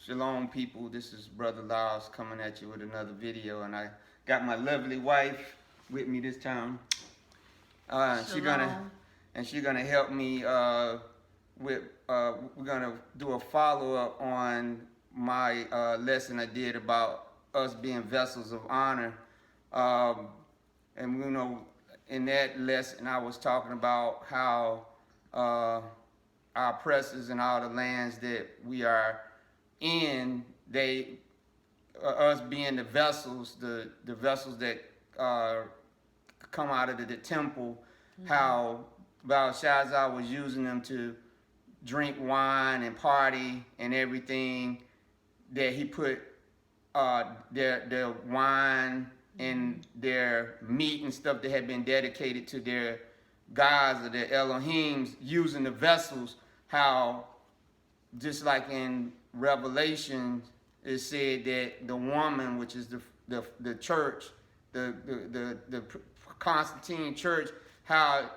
Shalom, people. This is Brother Lyles coming at you with another video, and I got my lovely wife with me this time. She's gonna help me with. We're gonna do a follow up on my lesson I did about us being vessels of honor, and you know, in that lesson I was talking about how our oppressors and all the lands that we are in, they us being the vessels, the vessels that come out of the temple, how Belshazzar was using them to drink wine and party and everything, that he put their wine and their meat and stuff that had been dedicated to their gods or their Elohims, using the vessels, how just like in Revelation it said that the woman, which is the church, the Constantine church, how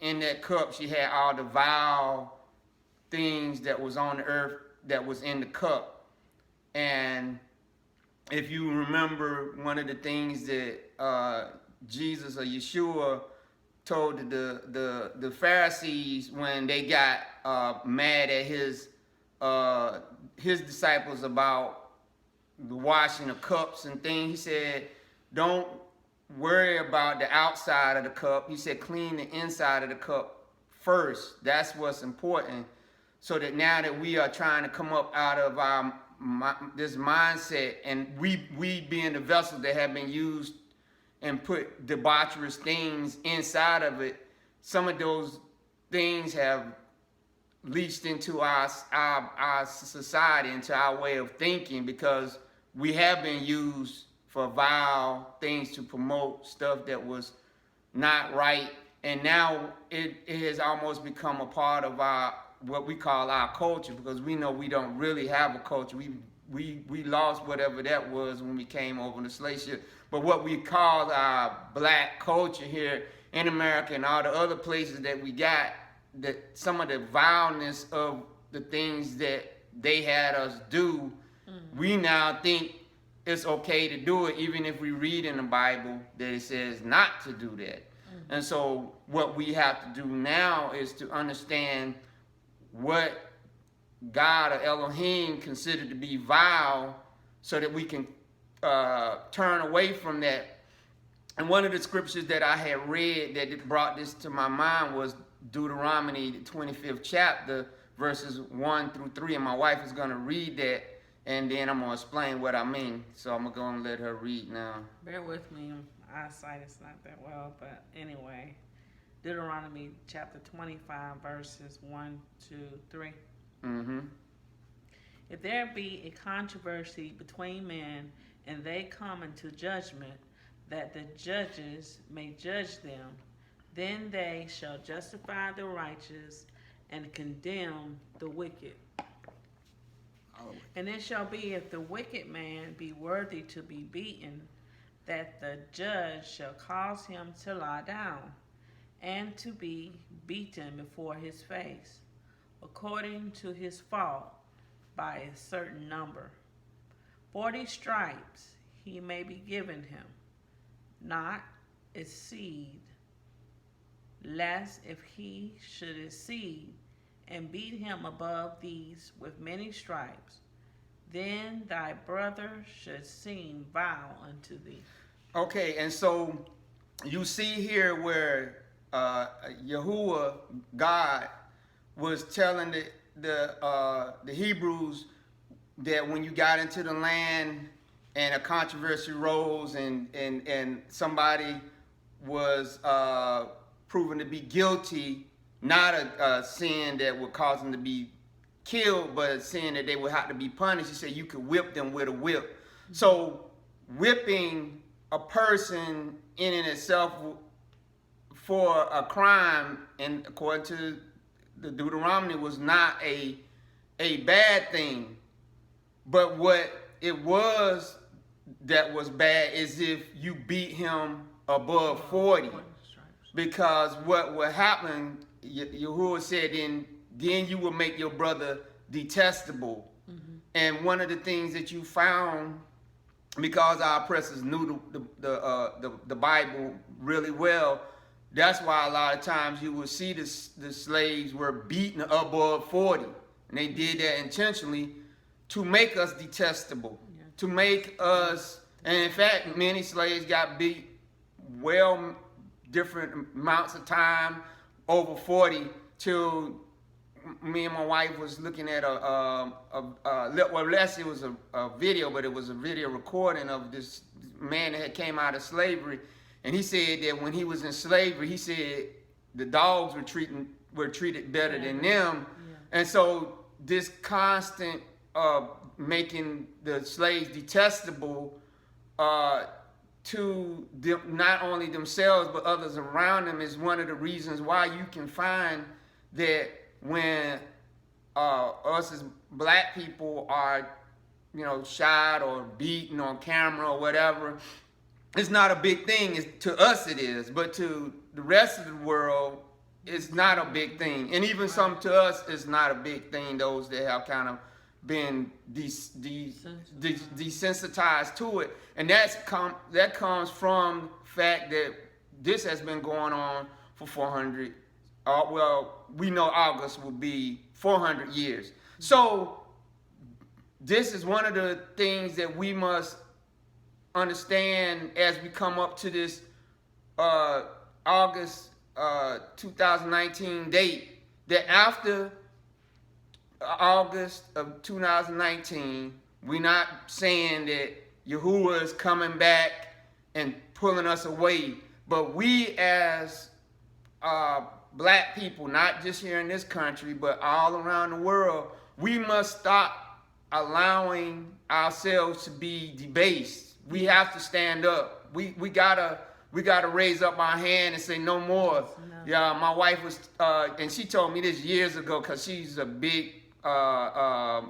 in that cup she had all the vile things that was on the earth that was in the cup. And if you remember, one of the things that Jesus or Yeshua told the Pharisees when they got mad at his disciples about the washing of cups and things, he said, don't worry about the outside of the cup. He said, clean the inside of the cup first. That's what's important. So that now that we are trying to come up out of this mindset, and we being the vessels that have been used and put debaucherous things inside of it, some of those things have leached into our society, into our way of thinking, because we have been used for vile things to promote stuff that was not right. And now it has almost become a part of our, what we call our culture, because we know we don't really have a culture. We lost whatever that was when we came over the slave ship. But what we call our black culture here in America and all the other places that we got, that some of the vileness of the things that they had us do, we now think it's okay to do it, even if we read in the Bible that it says not to do that. And so what we have to do now is to understand what God or Elohim considered to be vile, so that we can turn away from that. And one of the scriptures that I had read that brought this to my mind was Deuteronomy, the 25th chapter, verses 1 through 3. And my wife is going to read that, and then I'm going to explain what I mean. So I'm going to go and let her read now. Bear with me. My eyesight is not that well, but anyway. Deuteronomy chapter 25, verses 1 to 3. If there be a controversy between men, and they come into judgment, that the judges may judge them, then they shall justify the righteous and condemn the wicked. And it shall be, if the wicked man be worthy to be beaten, that the judge shall cause him to lie down, and to be beaten before his face, according to his fault, by a certain number. 40 stripes he may be given him, not exceed, lest if he should exceed and beat him above these with many stripes, then thy brother should seem vile unto thee. Okay, and so you see here where Yahuwah, God, was telling the Hebrews that when you got into the land and a controversy rose, and somebody was proven to be guilty, not a sin that would cause them to be killed, but a sin that they would have to be punished, he said you could whip them with a whip. So whipping a person in and itself for a crime, and according to the Deuteronomy, was not a bad thing. But what it was that was bad is if you beat him above 40. Because what would happen, Yahuwah said, then you will make your brother detestable. And one of the things that you found, because our oppressors knew the Bible really well, that's why a lot of times you will see the slaves were beaten above 40. And they did that intentionally to make us detestable, to make us, and in fact, many slaves got beat well different amounts of time, over 40, till me and my wife was looking at well, less it was a video, but it was a video recording of this man that had came out of slavery, and he said that when he was in slavery, he said the dogs were treated better than them, and so this constant making the slaves detestable to them, not only themselves but others around them, is one of the reasons why you can find that when us as black people are, shot or beaten on camera or whatever, it's not a big thing. To us it is, but to the rest of the world, it's not a big thing. And even some to us, it's not a big thing, those that have kind of been desensitized to it. And that comes from the fact that this has been going on for 400, we know August will be 400 years. So this is one of the things that we must understand as we come up to this August 2019 date, that after August of 2019, we're not saying that Yahuwah is coming back and pulling us away, but we as black people, not just here in this country, but all around the world, we must stop allowing ourselves to be debased. We have to stand up. We gotta raise up our hand and say no more. Yeah, my wife was, and she told me this years ago, because she's a big a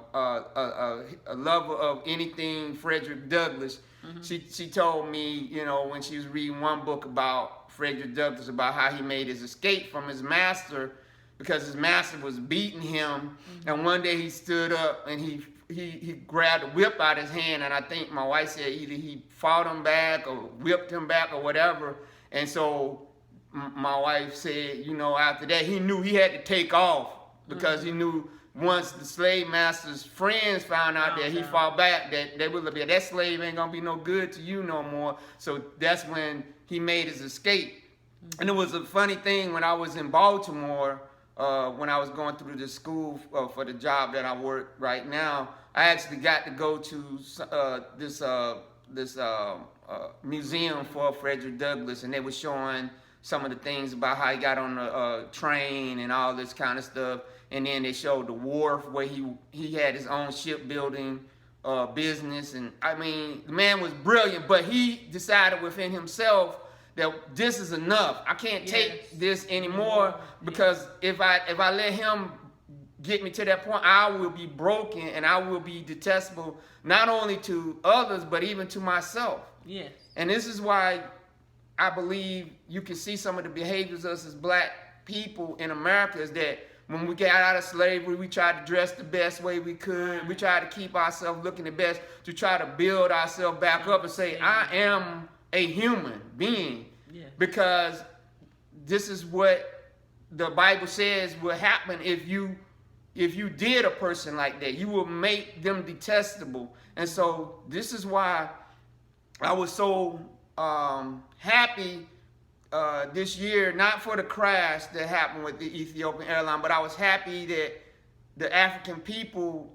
lover of anything Frederick Douglass. She told me, when she was reading one book about Frederick Douglass, about how he made his escape from his master because his master was beating him, and one day he stood up and he grabbed a whip out of his hand, and I think my wife said either he fought him back or whipped him back or whatever. And so my wife said, after that he knew he had to take off, because he knew once the slave master's friends found out that he fought back, that they would be, that slave ain't gonna be no good to you no more. So that's when he made his escape. And it was a funny thing, when I was in Baltimore, when I was going through the school for the job that I work right now, I actually got to go to this museum for Frederick Douglass, and they were showing some of the things about how he got on the train and all this kind of stuff. And then they showed the wharf where he had his own shipbuilding business. And I mean, the man was brilliant, but he decided within himself that this is enough. I can't take this anymore, because if I let him get me to that point, I will be broken and I will be detestable, not only to others, but even to myself. Yes. And this is why I believe you can see some of the behaviors of us as black people in America, is that when we got out of slavery, we tried to dress the best way we could. We tried to keep ourselves looking the best, to try to build ourselves back up and say, I am a human being. Yes. Because this is what the Bible says will happen if you did a person like that. You will make them detestable. And so this is why I was so happy this year, not for the crash that happened with the Ethiopian airline, but I was happy that the African people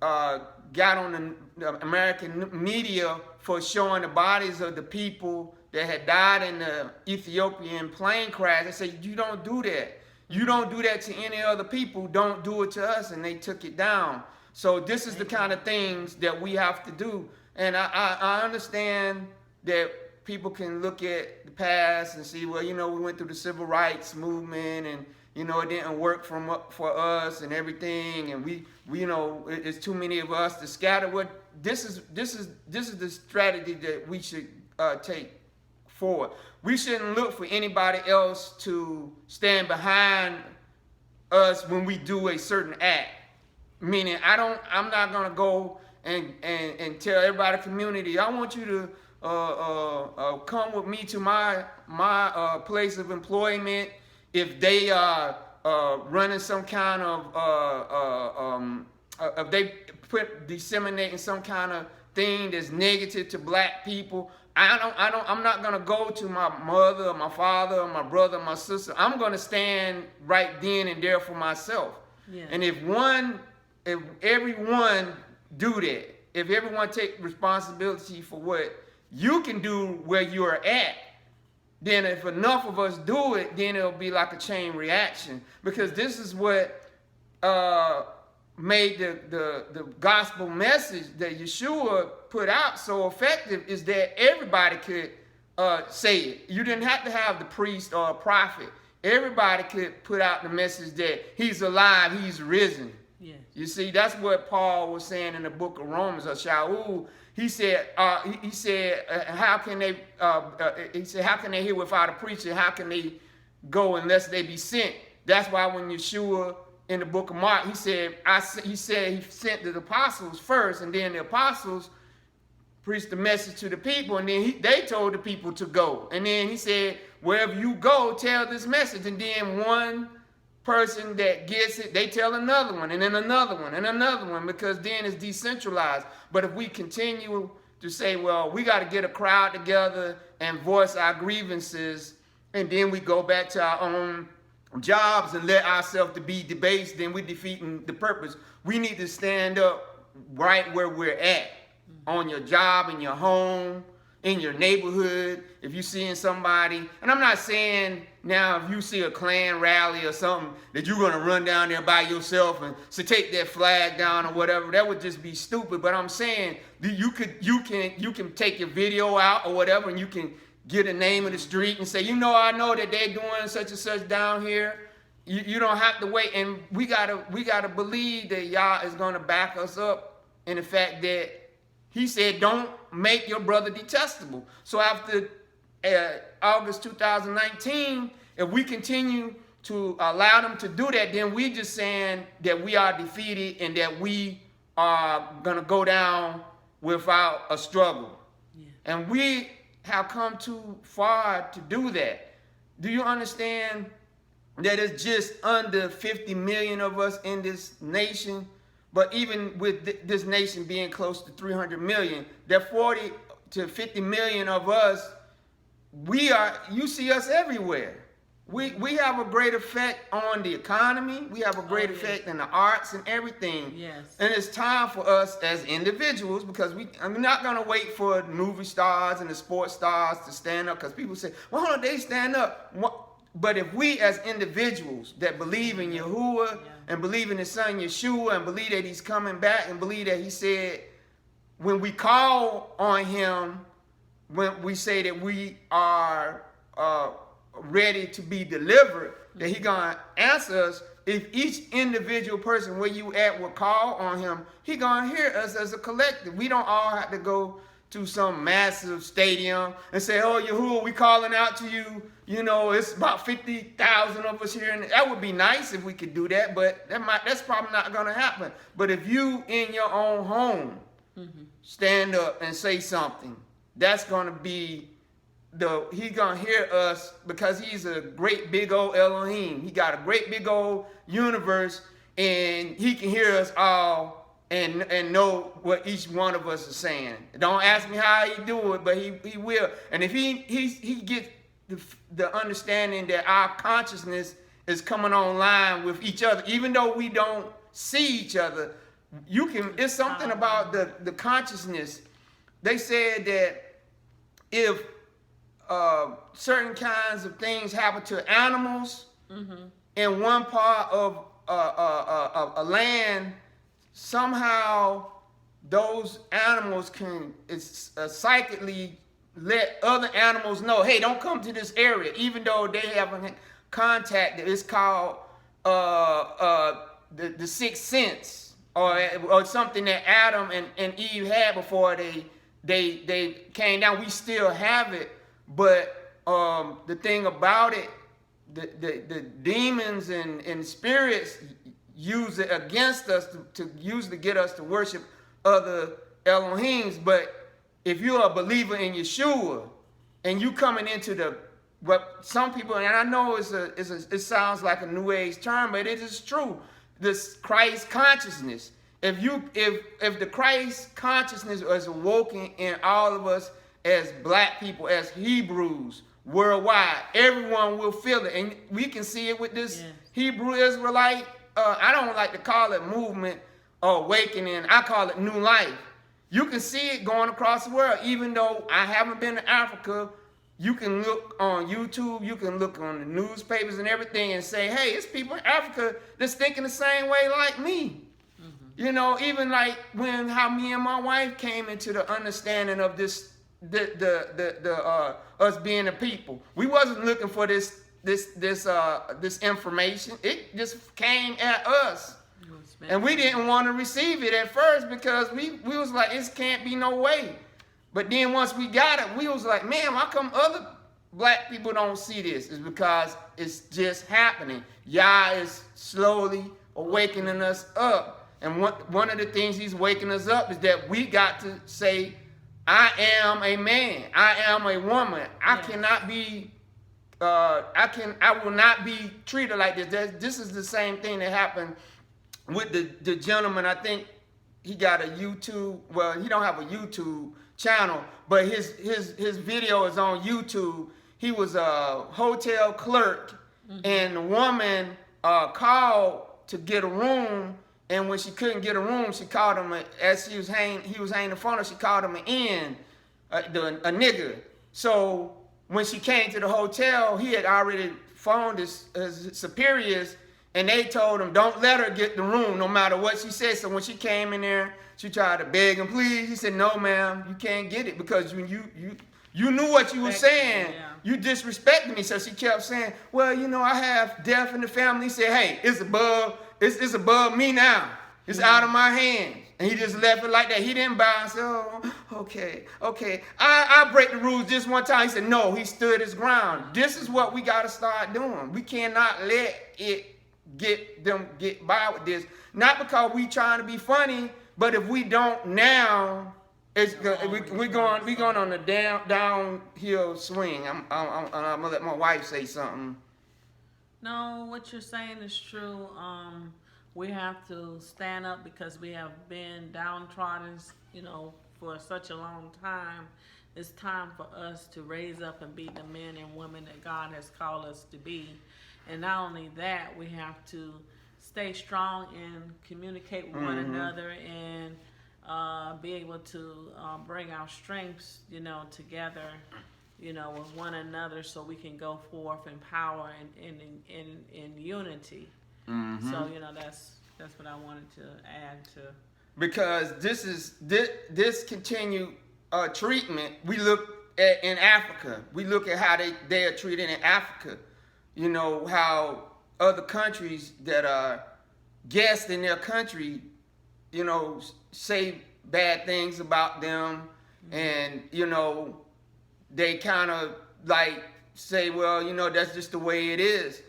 got on the American media for showing the bodies of the people that had died in the Ethiopian plane crash. They said, you don't do that. You don't do that to any other people. Don't do it to us. And they took it down. So this is the kind of things that we have to do. And I understand that people can look at the past and see, well, we went through the civil rights movement, and it didn't work for us and everything, and we it's too many of us to scatter. What this is the strategy that we should take forward. We shouldn't look for anybody else to stand behind us when we do a certain act. Meaning, I'm not gonna go and tell everybody in the community, I want you to come with me to my place of employment if they are running some kind of if they disseminating some kind of thing that's negative to black people. I'm not gonna go to my mother or my father or my brother or my sister. I'm gonna stand right then and there for myself. Yeah. And if everyone do that, if everyone take responsibility for what you can do where you're at, then if enough of us do it, then it'll be like a chain reaction. Because this is what made the gospel message that Yeshua put out so effective, is that everybody could say it. You didn't have to have the priest or a prophet. Everybody could put out the message that he's alive, he's risen. Yes. You see, that's what Paul was saying in the book of Romans, or Shaul. He said, how can they? He said, how can they hear without a preacher? How can they go unless they be sent? That's why when Yeshua in the book of Mark, he said he sent the apostles first, and then the apostles preached the message to the people, and then they told the people to go. And then he said, wherever you go, tell this message. And then one person that gets it, they tell another one, and then another one, and another one, because then it's decentralized. But if we continue to say, well, we got to get a crowd together and voice our grievances, and then we go back to our own jobs and let ourselves to be debased, then we're defeating the purpose. We need to stand up right where we're at, on your job, in your home, in your neighborhood. If you're seeing somebody, and I'm not saying now if you see a Klan rally or something that you're going to run down there by yourself and so take that flag down or whatever. That would just be stupid. But I'm saying you can take your video out or whatever, and you can get a name of the street and say, I know that they're doing such and such down here. You don't have to wait. And we gotta believe that Yah is going to back us up in the fact that he said, don't make your brother detestable. So after August 2019, if we continue to allow them to do that, then we just saying that we are defeated and that we are going to go down without a struggle. Yeah. And we have come too far to do that. Do you understand that it's just under 50 million of us in this nation? But even with this nation being close to 300 million, there are 40 to 50 million of us. You see us everywhere. We have a great effect on the economy. We have a great effect in the arts and everything. Yes. And it's time for us as individuals, because I'm not going to wait for the movie stars and the sports stars to stand up, because people say, well, hold on, they stand up. But if we as individuals that believe in Yahuwah and believe in his son Yeshua and believe that he's coming back and believe that he said, when we call on him, when we say that we are ready to be delivered, that he gonna answer us. If each individual person where you at will call on him, he gonna hear us as a collective. We don't all have to go to some massive stadium and say, oh, Yahuwah, we calling out to you. It's about 50,000 of us here. And that would be nice if we could do that, but that's probably not gonna happen. But if you in your own home stand up and say something, that's gonna be he gonna hear us, because he's a great big old Elohim. He got a great big old universe, and he can hear us all and know what each one of us is saying. Don't ask me how he do it, but he will. And if he gets the understanding that our consciousness is coming online with each other, even though we don't see each other, it's something about the consciousness. They said that if certain kinds of things happen to animals in one part of a land, somehow those animals can psychically let other animals know, hey, don't come to this area, even though they haven't contacted. It's called the sixth sense, or something that Adam and Eve had before they came down. We still have it. But the thing about it, the demons and spirits, use it against us to use to get us to worship other Elohims. But if you're a believer in Yeshua and you coming into what some people, and I know it sounds like a New Age term, but it is true. This Christ consciousness. If the Christ consciousness is awoken in all of us as black people, as Hebrews worldwide, everyone will feel it, and we can see it with this Hebrew Israelite. I don't like to call it movement or awakening. I call it new life. You can see it going across the world. Even though I haven't been to Africa, you can look on YouTube, you can look on the newspapers and everything and say, hey, it's people in Africa that's thinking the same way like me. You know, even like how me and my wife came into the understanding of this, us being a people. We wasn't looking for this information. It just came at us. And we didn't want to receive it at first because we was like, this can't be no way. But then once we got it, we was like, man, how come other black people don't see this? It's because it's just happening. Yah is slowly awakening us up. And one of the things he's waking us up is that we got to say, I am a man. I am a woman. I cannot be, I will not be treated like this. This is the same thing that happened with the gentleman. I think he got a YouTube, well, he don't have a YouTube channel, but his video is on YouTube. He was a hotel clerk, and the woman called to get a room, and when she couldn't get a room, she called him, as he was hanging the phone, she called him a nigger. So when she came to the hotel, he had already phoned his superiors, and they told him, don't let her get the room no matter what she said. So when she came in there, she tried to beg him, please. He said, no, ma'am, you can't get it because you knew what you were saying. Yeah. You disrespected me. So she kept saying, well, you know, I have death in the family. He said, hey, it's above me now. It's out of my hands. And he just left it like that. He didn't bow and say, oh, okay. I'll break the rules just one time. He said, no, he stood his ground. This is what we got to start doing. We cannot let it get by with this. Not because we trying to be funny, but if we don't now, we're going on a downhill swing. I'm gonna let my wife say something. No, what you're saying is true. We have to stand up because we have been downtrodden, you know, for such a long time. It's time for us to raise up and be the men and women that God has called us to be. And not only that, we have to stay strong and communicate with one another and be able to bring our strengths, you know, together, you know, with one another so we can go forth in power and in unity. So, you know, that's what I wanted to add to. Because this continued treatment we look at in Africa. We look at how they are treated in Africa. You know, how other countries that are guests in their country, you know, say bad things about them, and, you know, they kind of like say, well, you know, that's just the way it is.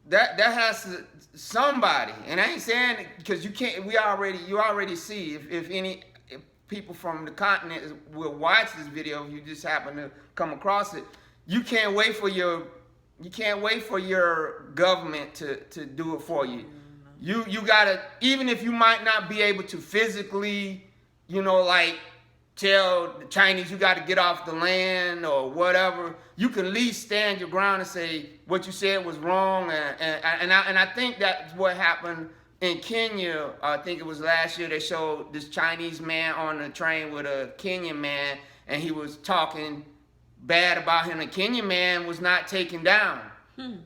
That has to, somebody, and I ain't saying it because you already see if people from the continent will watch this video, if you just happen to come across it, you can't wait for your government to do it for you. You gotta, even if you might not be able to physically, you know, like tell the Chinese you gotta get off the land or whatever, you can at least stand your ground and say what you said was wrong. And I think that's what happened in Kenya. I think it was last year. They showed this Chinese man on the train with a Kenyan man, and he was talking bad about him. The Kenyan man was not taken down.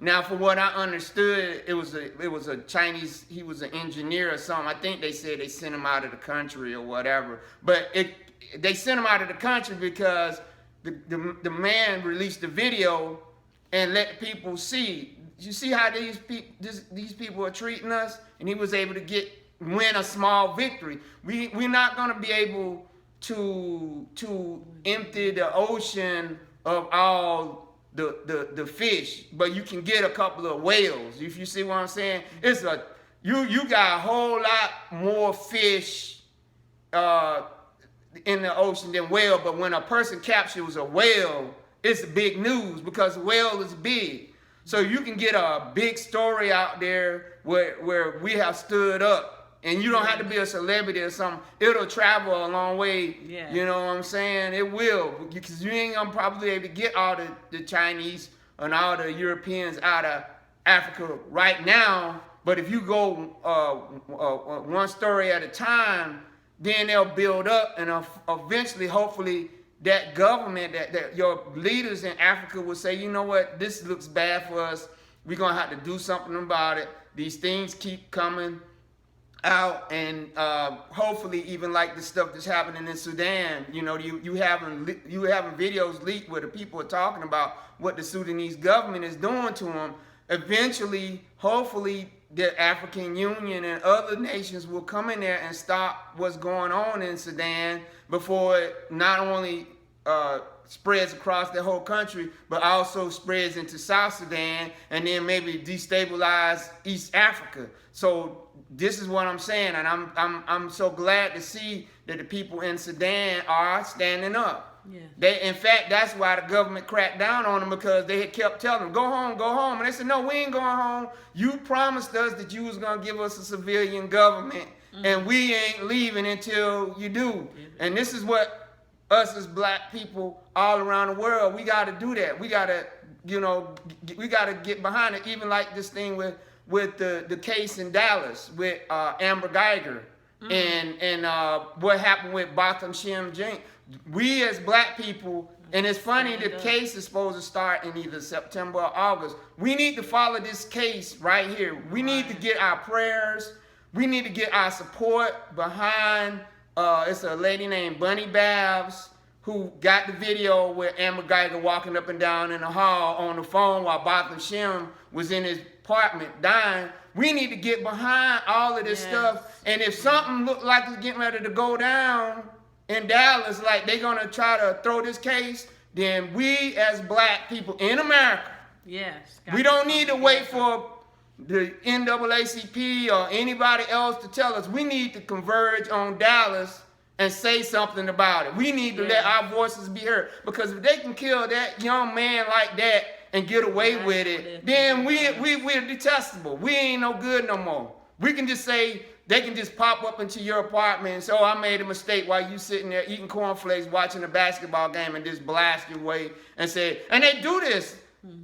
Now, from what I understood, it was a Chinese. He was an engineer or something. I think they said they sent him out of the country or whatever. But they sent him out of the country because the man released the video and let people see. You see how these people are treating us, and he was able to win a small victory. We're not gonna be able to empty the ocean of all the fish, but you can get a couple of whales. If you see what I'm saying, it's you got a whole lot more fish in the ocean than whale. But when a person captures a whale, it's big news because whale is big. So you can get a big story out there where we have stood up. And you don't have to be a celebrity or something. It'll travel a long way. Yeah. You know what I'm saying? It will. Because you ain't going to probably be able to get all the Chinese and all the Europeans out of Africa right now. But if you go one story at a time, then they'll build up. And eventually, hopefully, that government, that your leaders in Africa will say, you know what, this looks bad for us. We're going to have to do something about it. These things keep coming out, and hopefully even like the stuff that's happening in Sudan, you know, you having videos leaked where the people are talking about what the Sudanese government is doing to them. Eventually, hopefully, the African Union and other nations will come in there and stop what's going on in Sudan before it not only spreads across the whole country, but also spreads into South Sudan and then maybe destabilize East Africa. So this is what I'm saying, and I'm so glad to see that the people in Sudan are standing up. Yeah. In fact, that's why the government cracked down on them, because they had kept telling them, go home. And they said, no, we ain't going home. You promised us that you was going to give us a civilian government, and we ain't leaving until you do. And this is what us as black people all around the world, we got to do that. We got to, we got to get behind it. Even like this thing with the case in Dallas with Amber Geiger and what happened with Botham Shem Jane. We as black people, and it's funny, the case is supposed to start in either September or August. We need to follow this case right here. We need to get our prayers. We need to get our support behind, it's a lady named Bunny Babs who got the video where Amber Geiger walking up and down in the hall on the phone while Botham Shem was in his apartment dying. We need to get behind all of this stuff. And if something look like it's getting ready to go down in Dallas, like they're going to try to throw this case, then we as black people in America, we don't need to wait for the NAACP or anybody else to tell us. We need to converge on Dallas and say something about it. We need to let our voices be heard, because if they can kill that young man like that and get away with it, then we're detestable. We ain't no good no more. We can just say, they can just pop up into your apartment and say, oh, I made a mistake while you sitting there eating cornflakes, watching a basketball game, and just blast your way and say, and they do this.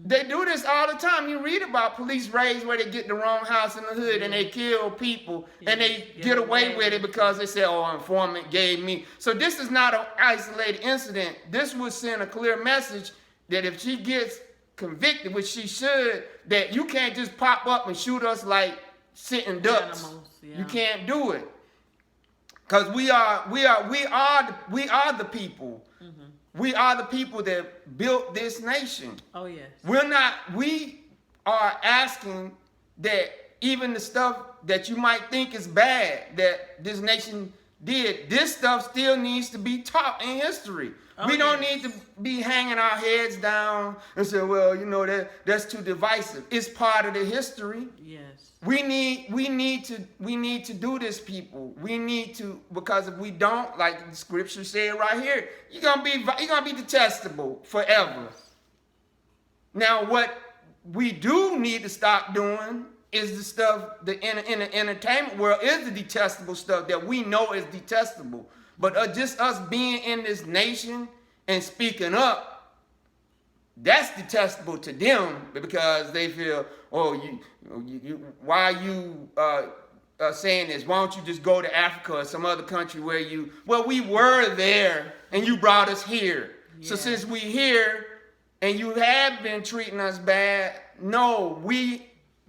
They do this all the time. You read about police raids where they get the wrong house in the hood and they kill people and they get away with it because they say, oh, an informant gave me. So this is not an isolated incident. This would send a clear message that if she gets convicted, which she should, that you can't just pop up and shoot us like sitting ducks. You can't do it, because we are the people. We are the people that built this nation. Oh, yes. We are asking that even the stuff that you might think is bad that this nation did, this stuff still needs to be taught in history. We don't need to be hanging our heads down and say, well, that's too divisive. It's part of the history. Yes. We need to do this, people. We need to, because if we don't, like the scripture said right here, you're gonna be detestable forever. Now, what we do need to stop doing is the stuff in the entertainment world is the detestable stuff that we know is detestable. But just us being in this nation and speaking up, that's detestable to them, because they feel, oh, why are you saying this? Why don't you just go to Africa or some other country where we were there and you brought us here. So since we here and you have been treating us bad, no, we've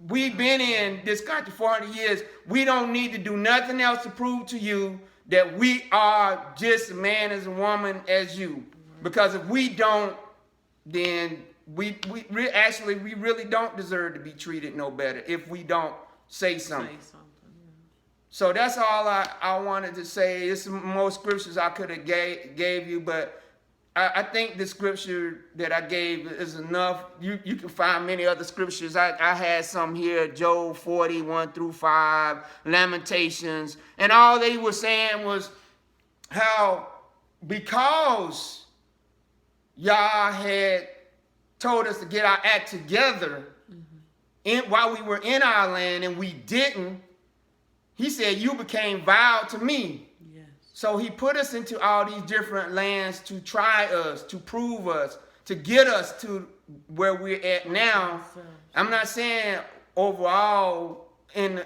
been in this country for 400 years. We don't need to do nothing else to prove to you that we are just a man as a woman as you. Because if we don't, then we really don't deserve to be treated no better if we don't say something. So that's all I wanted to say. It's more scriptures I could have gave you, but I think the scripture that I gave is enough. You can find many other scriptures. I had some here, Job 40:1-5, Lamentations, and all they were saying was how because Yah had told us to get our act together while we were in our land and we didn't, he said, you became vile to me. Yes. So he put us into all these different lands to try us, to prove us, to get us to where we're at now. I'm not saying overall in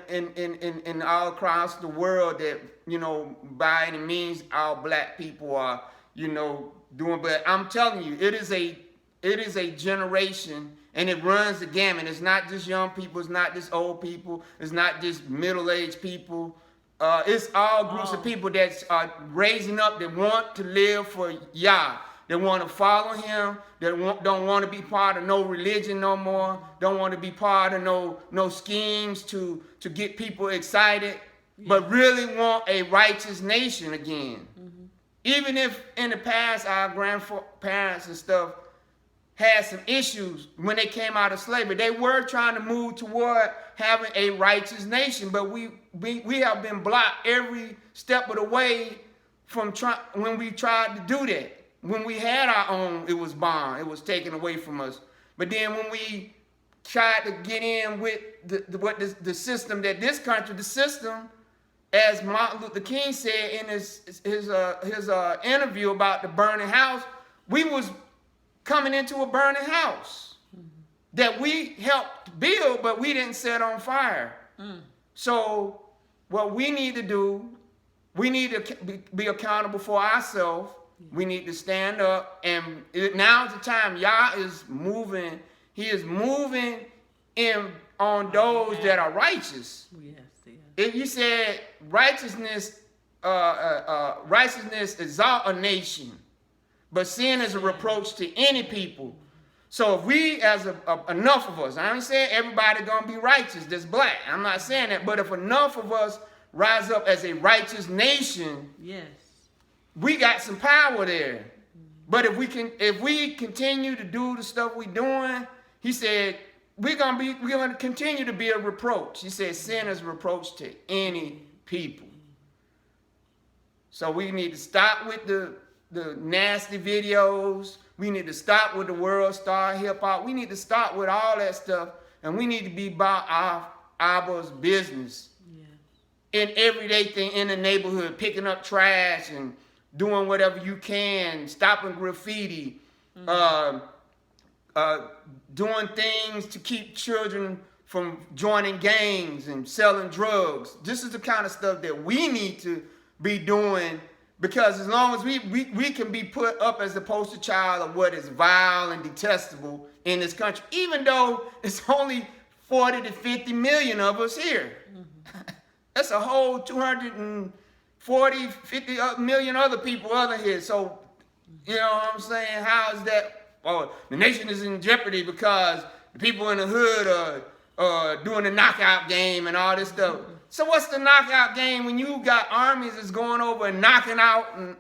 all across the world that, you know, by any means all black people are, you know, doing, but I'm telling you, it is a generation, and it runs the gamut. It's not just young people, it's not just old people, it's not just middle-aged people. It's all groups of people that are raising up, that want to live for Yah. They want to follow him. They don't want to be part of no religion no more. Don't want to be part of no schemes to get people excited, but really want a righteous nation again. Even if in the past our grandparents and stuff had some issues when they came out of slavery, they were trying to move toward having a righteous nation, but we have been blocked every step of the way from when we tried to do that. When we had our own, it was bond. It was taken away from us. But then when we tried to get in with the system that this country, the system, as Martin Luther King said in his interview about the burning house, we was coming into a burning house that we helped build, but we didn't set on fire. So what we need to do, we need to be accountable for ourselves. We need to stand up, and now is the time. Yah is moving. He is moving in on those that are righteous. Yes. If you said righteousness exalt a nation, but sin is a reproach to any people. So if we, as enough of us, I ain't saying everybody gonna be righteous that's black. I'm not saying that, but if enough of us rise up as a righteous nation, yes, we got some power there. But if we continue to do the stuff we doing, he said, we're gonna continue to be a reproach. He said sin is a reproach to any people. So we need to stop with the nasty videos. We need to stop with the world star hip hop. We need to stop with all that stuff, and we need to be about our business. In everyday thing in the neighborhood, picking up trash and doing whatever you can, stopping graffiti, doing things to keep children from joining gangs and selling drugs. This is the kind of stuff that we need to be doing, because as long as we can be put up as the poster child of what is vile and detestable in this country, even though it's only 40 to 50 million of us here. That's a whole 240, 50 million other people other here. So, you know what I'm saying? How is that? Oh, the nation is in jeopardy because the people in the hood are doing the knockout game and all this stuff. So what's the knockout game when you got armies that's going over and knocking out and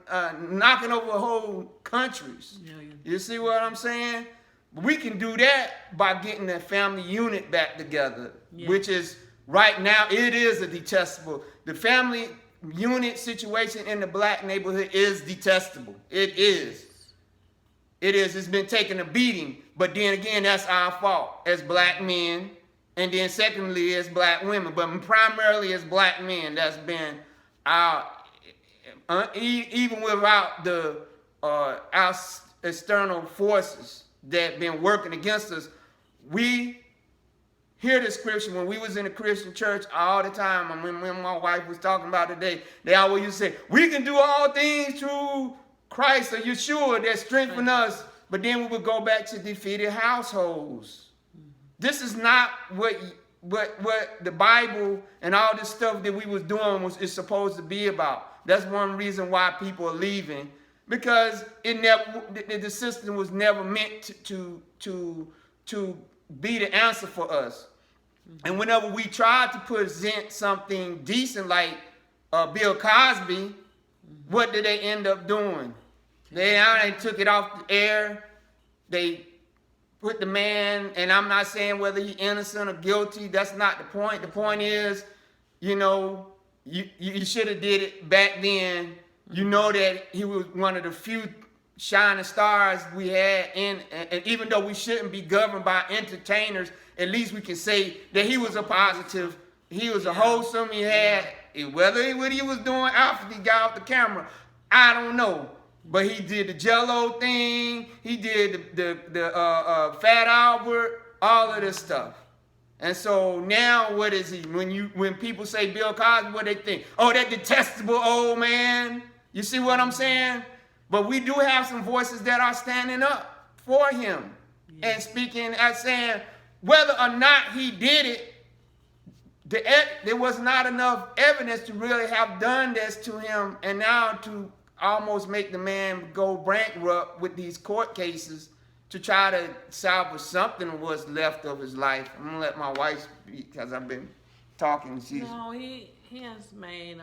knocking over whole countries? You see what I'm saying? We can do that by getting the family unit back together, which is right now, it is a detestable. The family unit situation in the black neighborhood is detestable. It is. It is. It's been taking a beating. But then again, that's our fault as black men. And then secondly, as black women. But primarily as black men, that's been our, even without the our external forces that been working against us, we hear the scripture. When we was in a Christian church all the time, I mean, when my wife was talking about today, they always used to say, we can do all things through Christ or Yeshua that strengthen us. But then we would go back to defeated households. This is not what the Bible and all this stuff that we was doing is supposed to be about. That's one reason why people are leaving, because the system was never meant to be the answer for us. And whenever we tried to present something decent like Bill Cosby, what did they end up doing? They took it off the air. They put the man, and I'm not saying whether he's innocent or guilty. That's not the point. The point is, you know, you should have did it back then. You know that he was one of the few shining stars we had and even though we shouldn't be governed by entertainers, at least we can say that he was a positive. He was a wholesome. He had whether what he was doing after he got off the camera, I don't know. But he did the Jello thing. He did the Fat Albert, all of this stuff. And so now, what is he? When people say Bill Cosby, what they think? Oh, that detestable old man. You see what I'm saying? But we do have some voices that are standing up for him and speaking and saying whether or not he did it. There was not enough evidence to really have done this to him, and now to almost make the man go bankrupt with these court cases to try to salvage something of what's left of his life. I'm gonna let my wife speak because I've been talking. No, he has made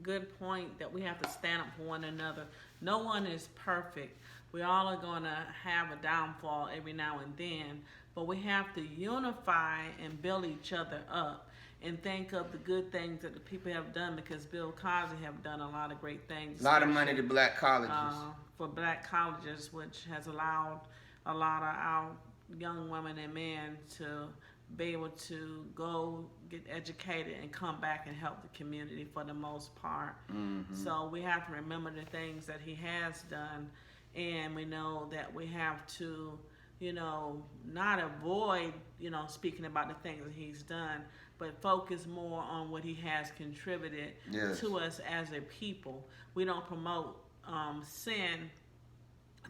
good point that we have to stand up for one another. No one is perfect. We all are gonna have a downfall every now and then, but we have to unify and build each other up and think of the good things that the people have done, because Bill Cosby have done a lot of great things. A lot of money to black colleges. For black colleges, which has allowed a lot of our young women and men to be able to go get educated and come back and help the community for the most part. Mm-hmm. So we have to remember the things that he has done, and we know that we have to, you know, not avoid, you know, speaking about the things that he's done, but focus more on what he has contributed to us as a people. We don't promote sin,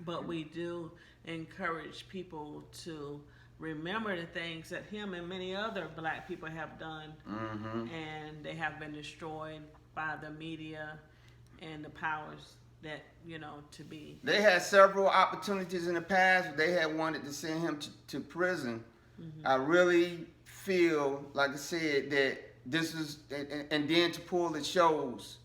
but we do encourage people to remember the things that him and many other black people have done, and they have been destroyed by the media and the powers that, you know, to be. They had several opportunities in the past. They had wanted to send him to prison. I really feel, like I said, that this is, and then to pull the shows,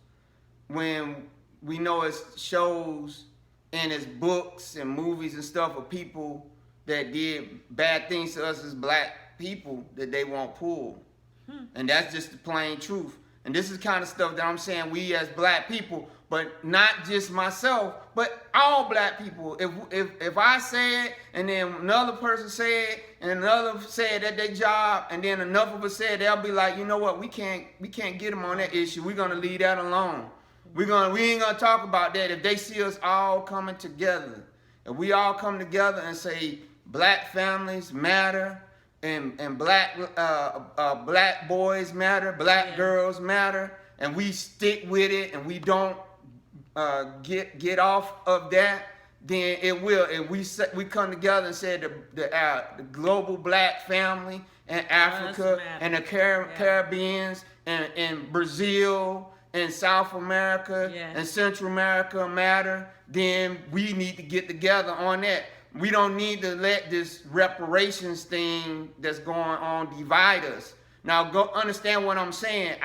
when we know it's shows and it's books and movies and stuff of people that did bad things to us as black people that they won't pull. And that's just the plain truth. And this is kind of stuff that I'm saying we as black people, but not just myself, but all black people. If I say it, and then another person say it, and another say it at their job, and then enough of us say it, they'll be like, you know what, we can't get them on that issue. We're gonna leave that alone. We ain't gonna talk about that. If they see us all coming together, if we all come together and say black families matter, and black boys matter, black girls matter, and we stick with it, and we don't get off of that, then it will. And we come together and say the global black family and Africa and the Caribbeans and Brazil and South America and Central America matter, then we need to get together on that. We don't need to let this reparations thing that's going on divide us. Now, go understand what I'm saying.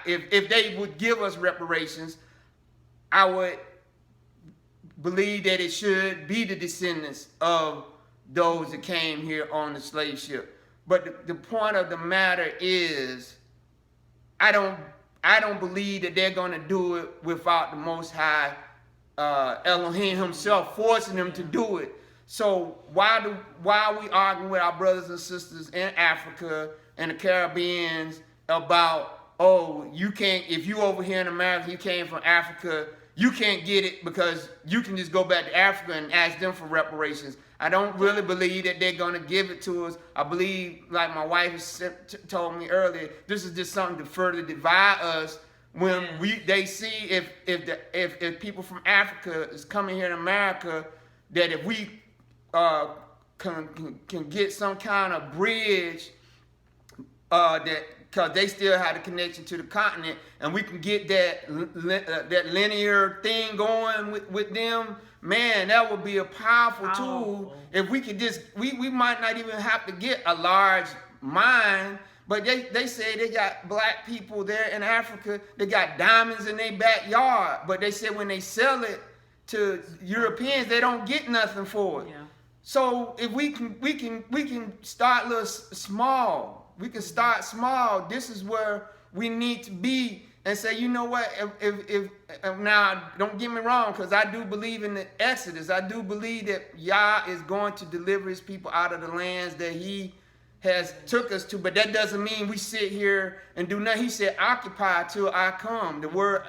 If they would give us reparations, I would believe that it should be the descendants of those that came here on the slave ship. But the point of the matter is, I don't believe that they're going to do it without the Most High Elohim himself forcing them to do it. So why are we arguing with our brothers and sisters in Africa and the Caribbeans about, oh, you can't, if you over here in America, you came from Africa, you can't get it because you can just go back to Africa and ask them for reparations. I don't really believe that they're going to give it to us. I believe, like my wife told me earlier, this is just something to further divide us. When they see if people from Africa is coming here to America, that if we can get some kind of bridge, that because they still have the connection to the continent, and we can get that linear thing going with them, man, that would be a powerful tool. If we could just, we might not even have to get a large mine. But they say they got black people there in Africa, they got diamonds in their backyard. But they said when they sell it, to Europeans, they don't get nothing for it. Yeah. So if we can start little small. We can start small. This is where we need to be, and say, you know what? If now, don't get me wrong, because I do believe in the Exodus. I do believe that Yah is going to deliver His people out of the lands that He has took us to. But that doesn't mean we sit here and do nothing. He said, "Occupy till I come." The word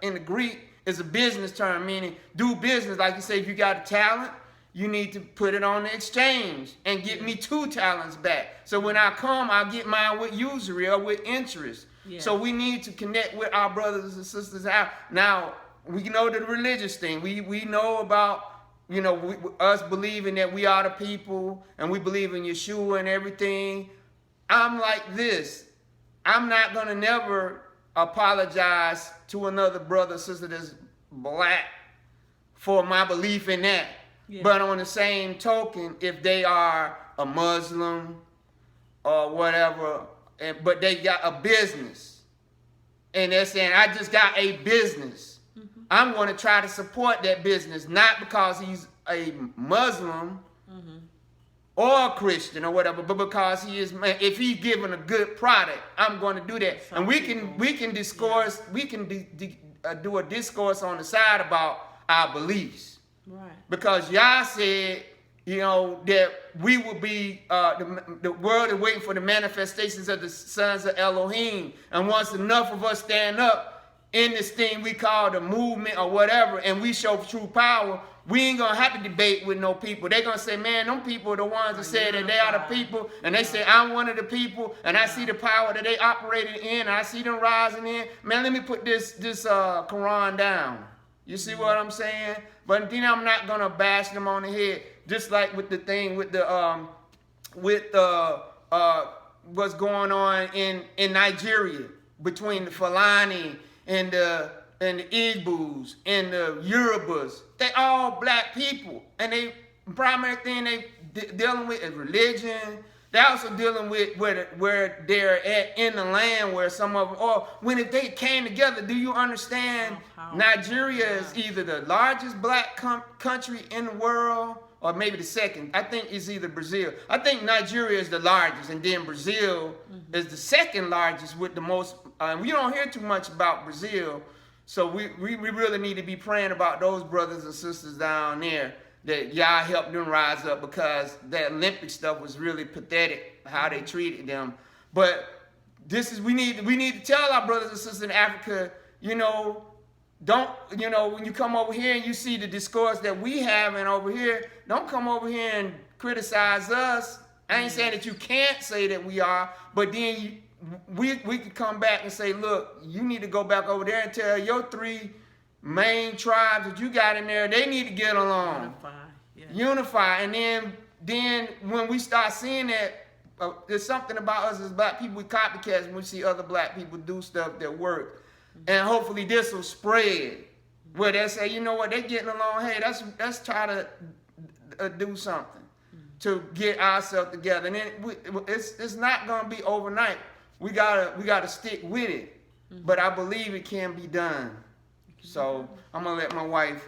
in the Greek is a business term, meaning do business. Like you say, if you got a talent, you need to put it on the exchange and get me 2 talents back. So when I come, I'll get mine with usury or with interest. Yeah. So we need to connect with our brothers and sisters out. Now, we know the religious thing. We know about, you know, us believing that we are the people and we believe in Yeshua and everything. I'm like this. I'm not going to never apologize to another brother or sister that's black for my belief in that. Yeah. But on the same token, if they are a Muslim or whatever, but they got a business, and they're saying, I just got a business, I'm going to try to support that business, not because he's a Muslim or a Christian or whatever, but because he is, if he's giving a good product, I'm going to do that. Some And we can discourse, we can do a discourse on the side about our beliefs. Right. Because Yah said, you know, that we will be, the world is waiting for the manifestations of the sons of Elohim. And once enough of us stand up in this thing we call the movement or whatever, and we show true power, we ain't going to have to debate with no people. They're going to say, man, them people are the ones that said that they are the people. And they say, I'm one of the people. And I see the power that they operated in. And I see them rising in. Man, let me put this Quran down. You see what I'm saying? But then I'm not gonna bash them on the head, just like with the thing with the what's going on in Nigeria between the Fulani and the Igbos and the Yorubas. They all black people, and they primary thing they dealing with is religion. They're also dealing with where they're at in the land, where some of them, or when if they came together, do you understand? Nigeria is either the largest black country in the world, or maybe the second. I think it's either Brazil. I think Nigeria is the largest, and then Brazil is the second largest with the most. We don't hear too much about Brazil, so we really need to be praying about those brothers and sisters down there, that Yah helped them rise up, because that Olympic stuff was really pathetic, how they treated them. But this is, we need to tell our brothers and sisters in Africa, you know, don't, you know, when you come over here and you see the discourse that we have and over here, don't come over here and criticize us. I ain't saying that you can't say that we are, but then we could come back and say, look, you need to go back over there and tell your 3 main tribes that you got in there, they need to get along. Unify. And then when we start seeing that, there's something about us as black people, we copycats when we see other black people do stuff that work. And hopefully this will spread, where they say, you know what, they're getting along, hey, let's try to do something to get ourselves together. And then it's not going to be overnight. We gotta stick with it. But I believe it can be done. So I'm gonna let my wife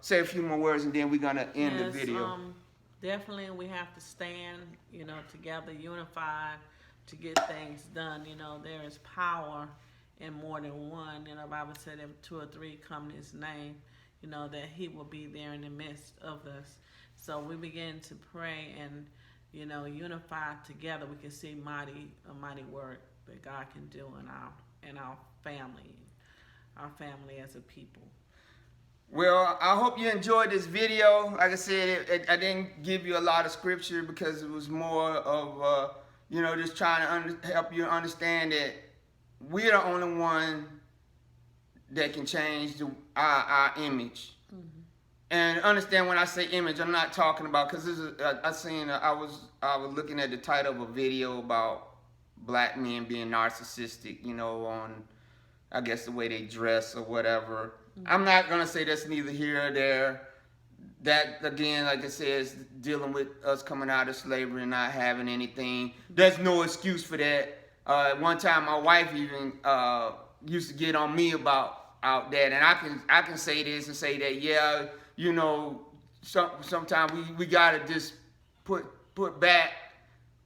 say a few more words, and then we're gonna end the video. Definitely, we have to stand, you know, together, unified, to get things done. You know, there is power in more than one. You know, the Bible said if 2 or 3 come in His name, you know, that He will be there in the midst of us. So we begin to pray and, you know, unify together. We can see a mighty work that God can do in our family as a people. Well, I hope you enjoyed this video. Like I said, I didn't give you a lot of scripture because it was more of, you know, just trying to help you understand that we're the only one that can change our image. And understand when I say image, I'm not talking about, because this is, I was looking at the title of a video about black men being narcissistic, you know, on, I guess, the way they dress or whatever. I'm not going to say that's neither here or there. That, again, like I said, is dealing with us coming out of slavery and not having anything. There's no excuse for that. One time my wife even used to get on me about out that, and I can say this and say that, yeah, you know, sometimes we gotta just put back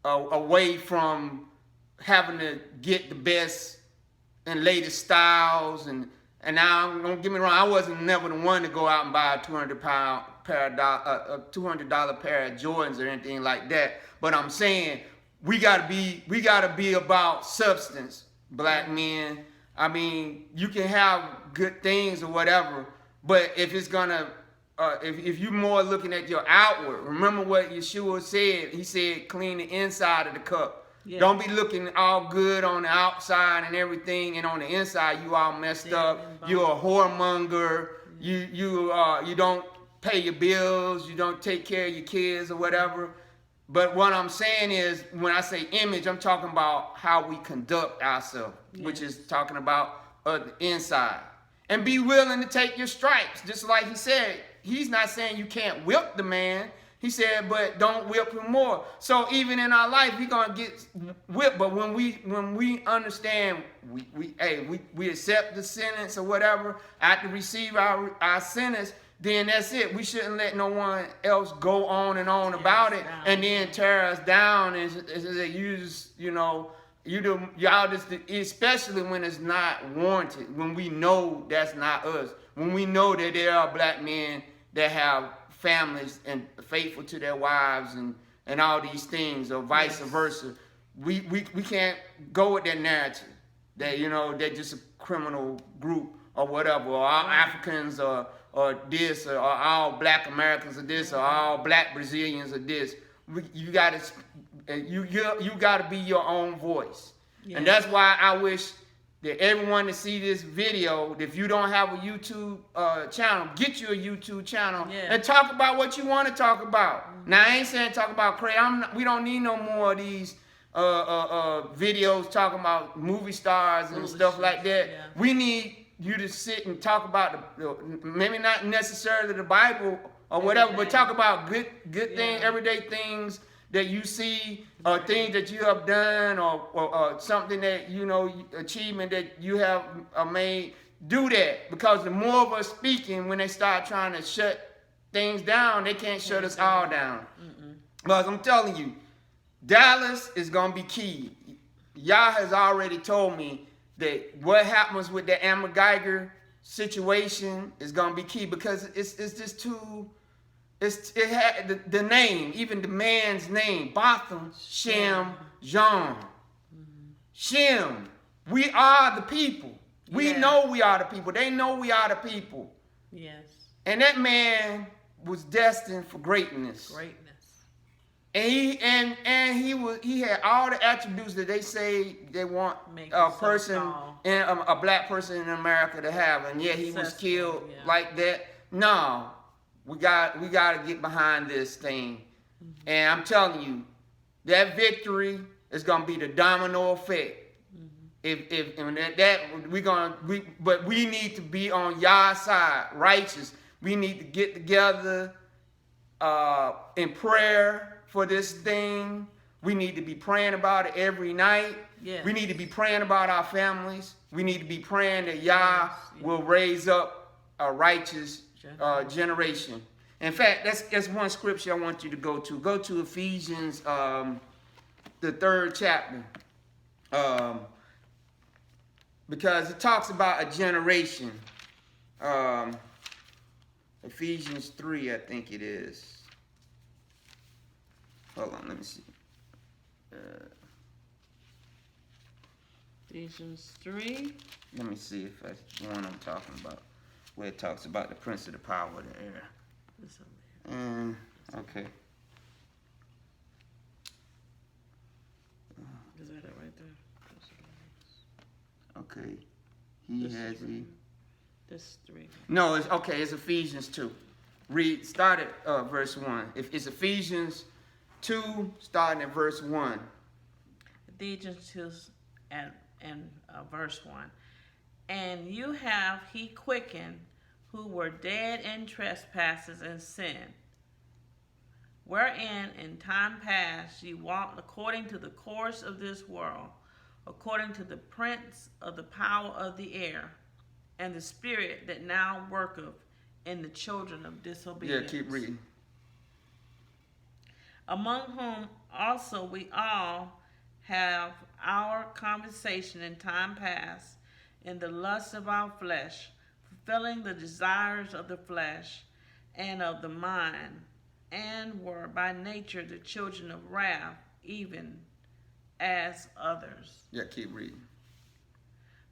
away from having to get the best and latest styles, and now don't get me wrong, I wasn't never the one to go out and buy a $200 pair of Jordans or anything like that. But I'm saying we gotta be about substance, black men. I mean, you can have good things or whatever, but if it's gonna if you're more looking at your outward, remember what Yeshua said. He said, clean the inside of the cup. Yeah. Don't be looking all good on the outside and everything, and on the inside you all messed up. You're a whoremonger. Yeah. You don't pay your bills. You don't take care of your kids or whatever. But what I'm saying is, when I say image, I'm talking about how we conduct ourselves, yes, which is talking about the inside. And be willing to take your stripes, just like he said. He's not saying you can't whip the man. He said, but don't whip him more. So even in our life, we're gonna get whipped. But when we understand, we accept the sentence or whatever, after receive our sentence, then that's it. We shouldn't let no one else go on and on about it, and then tear us down and use, y'all just, especially when it's not warranted, when we know that's not us, when we know that there are black men that have families and faithful to their wives and all these things, or vice versa. We can't go with that narrative that, they're just a criminal group or whatever, or all Africans or this, or all black Americans are this, or all black Brazilians are this. You gotta be your own voice. Yeah. And that's why I wish that everyone to see this video. If you don't have a YouTube channel, get you a YouTube channel, and talk about what you want to talk about. Mm-hmm. Now, I ain't saying talk about crazy. We don't need no more of these videos talking about movie stars and stuff like that. Yeah. We need you to sit and talk about maybe not necessarily the Bible or whatever, but talk about good things, everyday things that you see, or things that you have done, or something that, achievement that you have made. Do that, because the more of us speaking, when they start trying to shut things down, they can't shut us all down. Because I'm telling you, Dallas is going to be key. Yah has already told me that what happens with the Amber Geiger situation is going to be key, because it's just too... It had the name, even the man's name, Botham, Shem, John. Shem. We are the people. We know we are the people. They know we are the people. Yes. And that man was destined for greatness. And he had all the attributes that they say they want a person, a black person in America to have, and yet he was killed like that. No. We got to get behind this thing. And I'm telling you, that victory is going to be the domino effect. But we need to be on Yah's side, righteous. We need to get together in prayer for this thing. We need to be praying about it every night. Yes. We need to be praying about our families. We need to be praying that Yah will raise up a righteous generation. In fact, that's one scripture I want you to go to. Go to Ephesians, the 3rd chapter, because it talks about a generation. Ephesians 3, I think it is. Hold on, let me see. Ephesians 3. Let me see if that's the one I'm talking about, where it talks about the prince of the power of the air. Okay. Is that it right there? Okay. He has a... This 3. No, it's okay. It's Ephesians 2. Start at verse 1. If it's Ephesians 2, starting at verse 1. Ephesians 2 and verse 1. And you have he quickened, who were dead in trespasses and sin, wherein in time past ye walked according to the course of this world, according to the prince of the power of the air, and the spirit that now worketh in the children of Yeah, disobedience. keep reading. Among whom also we all have our conversation in time past in the lust of our flesh, fulfilling the desires of the flesh and of the mind, and were by nature the children of wrath, even as others. Yeah, keep reading.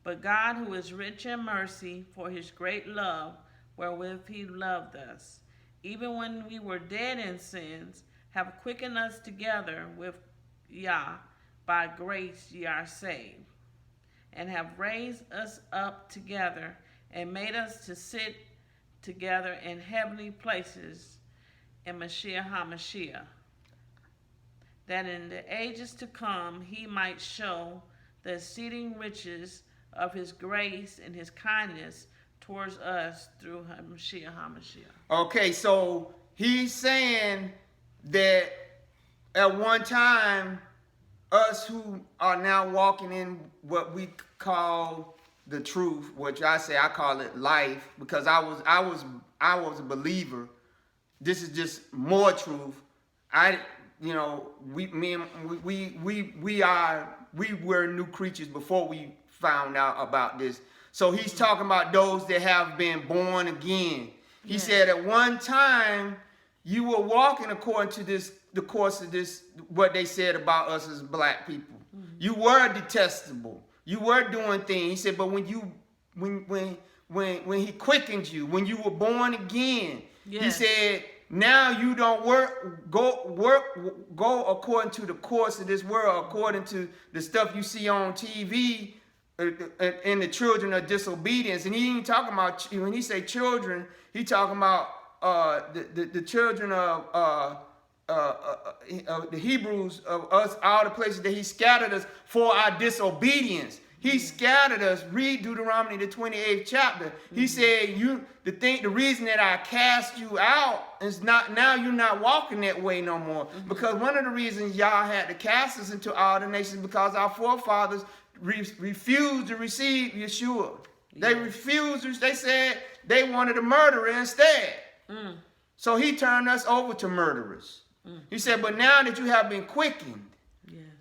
But God, who is rich in mercy, for his great love wherewith he loved us, even when we were dead in sins, have quickened us together with Yah. By grace ye are saved, and have raised us up together, and made us to sit together in heavenly places in Mashiach HaMashiach, that in the ages to come he might show the exceeding riches of his grace and his kindness towards us through Mashiach HaMashiach. Okay, so he's saying that at one time, us who are now walking in what we call the truth, which I call it life, because I was a believer. This is just more truth. We were new creatures before we found out about this. So he's talking about those that have been born again. He said at one time you were walking according to the course of this, what they said about us as black people. You were detestable. You were doing things. He said, but when he quickened you, when you were born again, he said, now you don't go according to the course of this world, according to the stuff you see on TV and the children of disobedience. And he ain't talking about, when he say children, he talking about the children of the Hebrews, of us, all the places that he scattered us for our disobedience. He scattered us. Read Deuteronomy, the 28th chapter. He said, the reason that I cast you out is not, now you're not walking that way no more. Because one of the reasons y'all had to cast us into all the nations, because our forefathers refused to receive Yeshua. They refused. They said they wanted a murderer instead. So he turned us over to murderers. He said, but now that you have been quickened,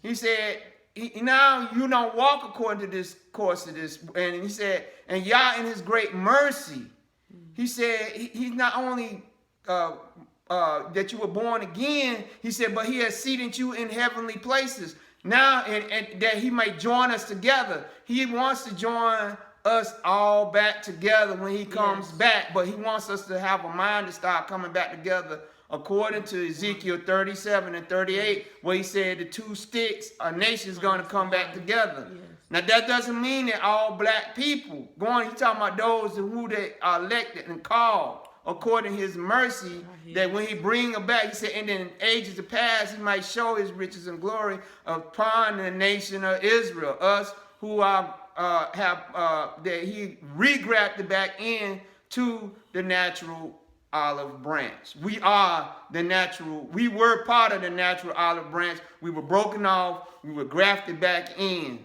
he said, now you don't walk according to this course of this. And he said, and Yah in his great mercy, he said, he's not only that you were born again, he said, but he has seated you in heavenly places. Now, and that he may join us together. He wants to join us all back together when he comes back, but he wants us to have a mind to start coming back together according to Ezekiel 37 and 38, where he said the two sticks, a nation is going to come back together. Now that doesn't mean that all black people, he's talking about those who they are elected and called according to his mercy, that when he bring them back, he said, and in ages to pass, he might show his riches and glory upon the nation of Israel, us who are that he regrafted back in to the natural olive branch. We are the natural, we were part of the natural olive branch. We were broken off, we were grafted back in.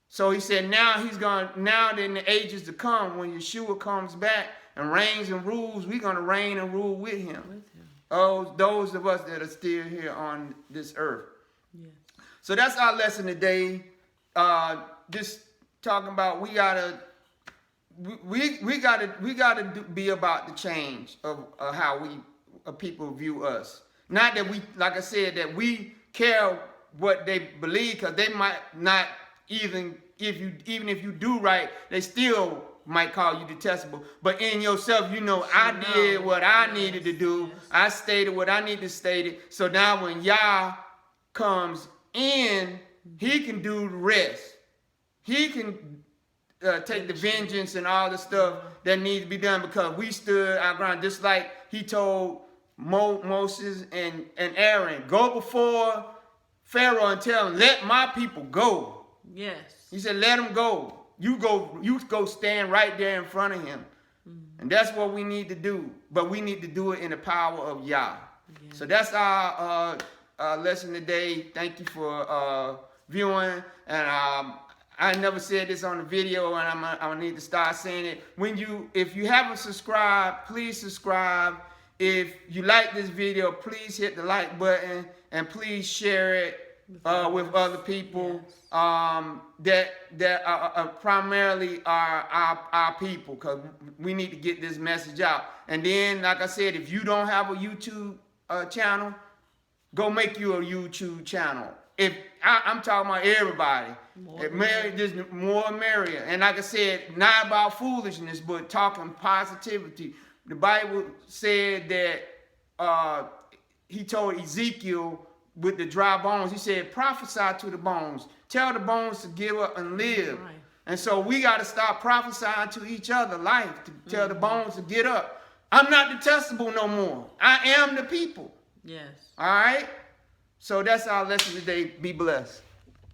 So he said, now in the ages to come, when Yeshua comes back and reigns and rules, we're going to reign and rule with him. Oh, those of us that are still here on this earth. So that's our lesson today. Just talking about we gotta be about the change of how people view us. Not that we, like I said, that we care what they believe, because they might not even if you do right, they still might call you detestable. But in yourself, I did what I needed to do. I stated what I needed to state. So now when Yah comes in, he can do the rest. He can take the vengeance and all the stuff that needs to be done, because we stood our ground, just like he told Moses and Aaron, go before Pharaoh and tell him, let my people go. He said, let them go. You go stand right there in front of him. And that's what we need to do. But we need to do it in the power of Yah. So that's our lesson today. Thank you for viewing. And I never said this on the video, and I'm gonna need to start saying it. If you haven't subscribed, please subscribe. If you like this video, please hit the like button and please share it with other people. Yes. That primarily are our people, because we need to get this message out. And then, like I said, if you don't have a YouTube channel, go make you a YouTube channel. If I'm talking about everybody, just more merrier. And like I said, not about foolishness, but talking positivity. The Bible said that he told Ezekiel with the dry bones, he said, prophesy to the bones. Tell the bones to give up and live. Right. And so we got to start prophesying to each other life, to tell the bones to get up. I'm not detestable no more. I am the people. Yes. All right? So that's our lesson today. Be blessed.